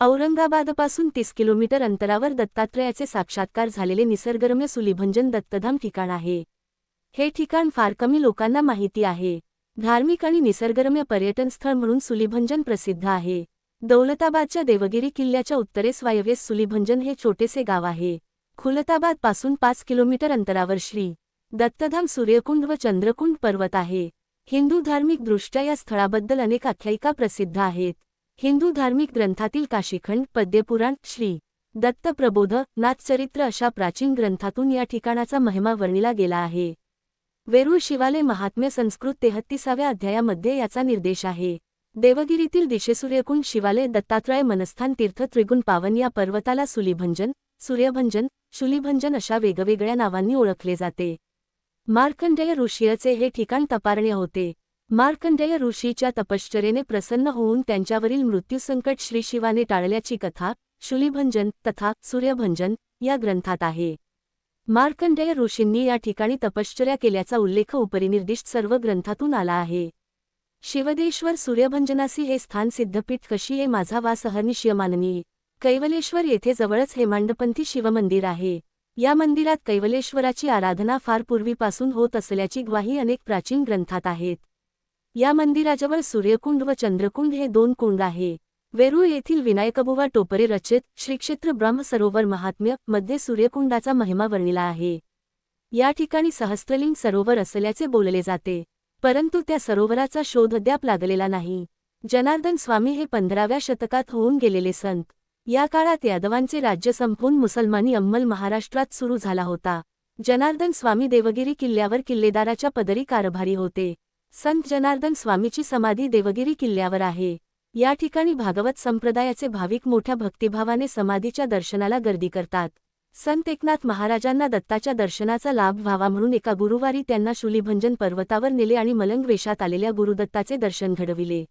औरंगाबादपासून 30 kilometre अंतरावर दत्तात्रयाचे साक्षात्कार झालेले निसर्गरम्य सुलीभंजन दत्तधाम ठिकाण आहे. हे ठिकाण फार कमी लोकांना माहिती आहे. धार्मिक आणि निसर्गरम्य पर्यटन स्थळ म्हणून सुलीभंजन प्रसिद्ध आहे. दौलताबादच्या देवगिरी किल्ल्याच्या उत्तरेस वायव्येस सुलीभंजन हे छोटेसे गाव आहे. खुलताबाद पासून 5 किलोमीटर अंतरावर श्री दत्तधाम सूर्यकुंड व चंद्रकुंड पर्वत आहे. हिंदू धार्मिक दृष्ट्या या स्थळाबद्दल अनेक आख्यायिका प्रसिद्ध आहेत. हिंदू धार्मिक ग्रंथातील काशीखंड, पद्यपुराण, श्री दत्त प्रबोध, नाथचरित्र अशा प्राचीन ग्रंथातून या ठिकाणाचा महिमा वर्णिला गेला आहे. वेरूळ शिवालय महात्म्य संस्कृत 33व्या अध्यायामध्ये याचा निर्देश आहे. देवगिरीतील दिशेसूर्यकुंड शिवालय दत्तात्रय मनस्थान तीर्थ त्रिगुण पावन या पर्वताला सुलीभंजन, सूर्यभंजन, शुलीभंजन अशा वेगवेगळ्या नावांनी ओळखले जाते. मार्कंडेय ऋषीचे हे ठिकाण तपारणे होते. मार्कंडेय ऋषीच्या तपश्चर्येने प्रसन्न होऊन त्यांच्यावरील मृत्यूसंकट श्री शिवाने टाळल्याची कथा शुलीभंजन तथा सूर्यभंजन या ग्रंथात आहे. मार्कंडेय ऋषींनी या ठिकाणी तपश्चर्या केल्याचा उल्लेख उपरिनिर्दिष्ट सर्व ग्रंथातून आला आहे. शिवदेश्वर सूर्यभंजनासी हे स्थान सिद्धपीठ कशी हे माझा वास अहर्निशय माननीय. कैवलेश्वर येथे जवळच हेमांडपंथी शिवमंदिर आहे. या मंदिरात कैवलेश्वराची आराधना फार पूर्वीपासून होत असल्याची ग्वाही अनेक प्राचीन ग्रंथात आहेत. या मंदिराजवळ सूर्यकुंड व चंद्रकुंड हे 2 कुंड आहे. वेरूळ येथील विनायकबुवा टोपरे रचित श्रीक्षेत्र ब्रह्मसरोवर महात्म्य मध्ये सूर्यकुंडाचा महिमा वर्णिला आहे. या ठिकाणी सहस्त्रलिंग सरोवर असल्याचे बोलले जाते, परंतु त्या सरोवराचा शोध अद्याप लागलेला नाही. जनार्दन स्वामी हे 15व्या शतकात होऊन गेलेले संत. या काळात यादवांचे राज्य संपवून मुसलमानी अंमल महाराष्ट्रात सुरू झाला होता. जनार्दन स्वामी देवगिरी किल्ल्यावर किल्लेदाराच्या पदरी कारभारी होते. संत जनार्दन स्वामीची समाधी देवगिरी किल्ल्यावर आहे. या ठिकाणी भागवत संप्रदायाचे भाविक मोठ्या भक्तिभावाने समाधीच्या दर्शनाला गर्दी करतात. संत एकनाथ महाराजांना दत्ताच्या दर्शनाचा लाभ व्हावा म्हणून एका गुरुवारी त्यांना शुलीभंजन पर्वतावर नेले आणि मलंग वेशात आलेल्या गुरुदत्ताचे दर्शन घडविले.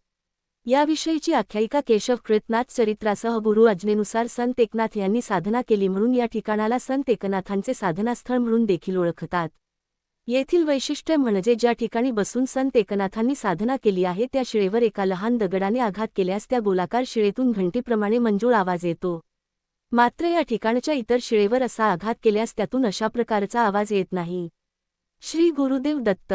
याविषयीची आख्यायिका केशव कृतनाथ चरित्रासह गुरु आज्ञेनुसार संत एकनाथ यांनी साधना केली म्हणून या ठिकाणाला संत एकनाथांचे साधनास्थळ म्हणून देखील ओळखतात. येथील वैशिष्ट्य म्हणजे ज्या ठिकाणी बसून संत एकनाथांनी साधना केली आहे त्या शिळेवर एका लहान दगडाने आघात केल्यास त्या गोलाकार शिळेतून घंटीप्रमाणे मंजूळ आवाज येतो. मात्र या ठिकाणच्या इतर शिळेवर असा आघात केल्यास त्यातून अशा प्रकारचा आवाज येत नाही. श्री गुरुदेव दत्त.